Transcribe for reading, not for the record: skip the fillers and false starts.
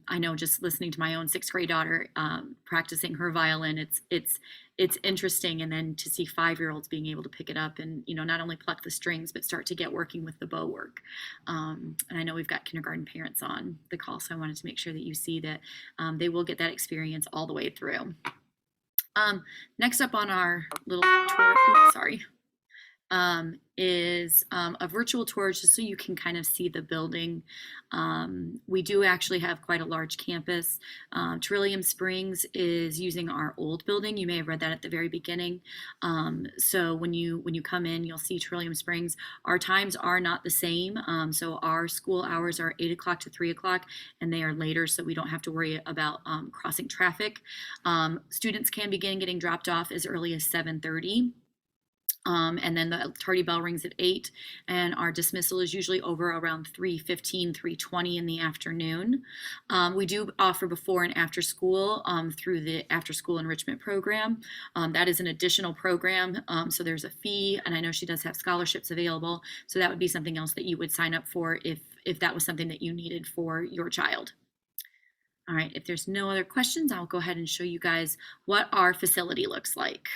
I know just listening to my own sixth grade daughter practicing her violin, it's interesting, and then to see 5-year-olds being able to pick it up and not only pluck the strings but start to get working with the bow work. And I know we've got kindergarten parents on the call, so I wanted to make sure that you see that they will get that experience all the way through. Next up on our little tour, oops, sorry, is a virtual tour just so you can kind of see the building. We do actually have quite a large campus. Trillium Springs is using our old building. You may have read that at the very beginning. So when you come in, you'll see Trillium Springs. Our times are not the same. So our school hours are 8 o'clock to 3 o'clock, and they are later, so we don't have to worry about crossing traffic. Students can begin getting dropped off as early as 7:30. And then the tardy bell rings at 8, and our dismissal is usually over around 3:15, 3:20 in the afternoon. We do offer before and after school through the after school enrichment program. That is an additional program, so there's a fee, and I know she does have scholarships available, so that would be something else that you would sign up for if that was something that you needed for your child. All right, if there's no other questions, I'll go ahead and show you guys what our facility looks like.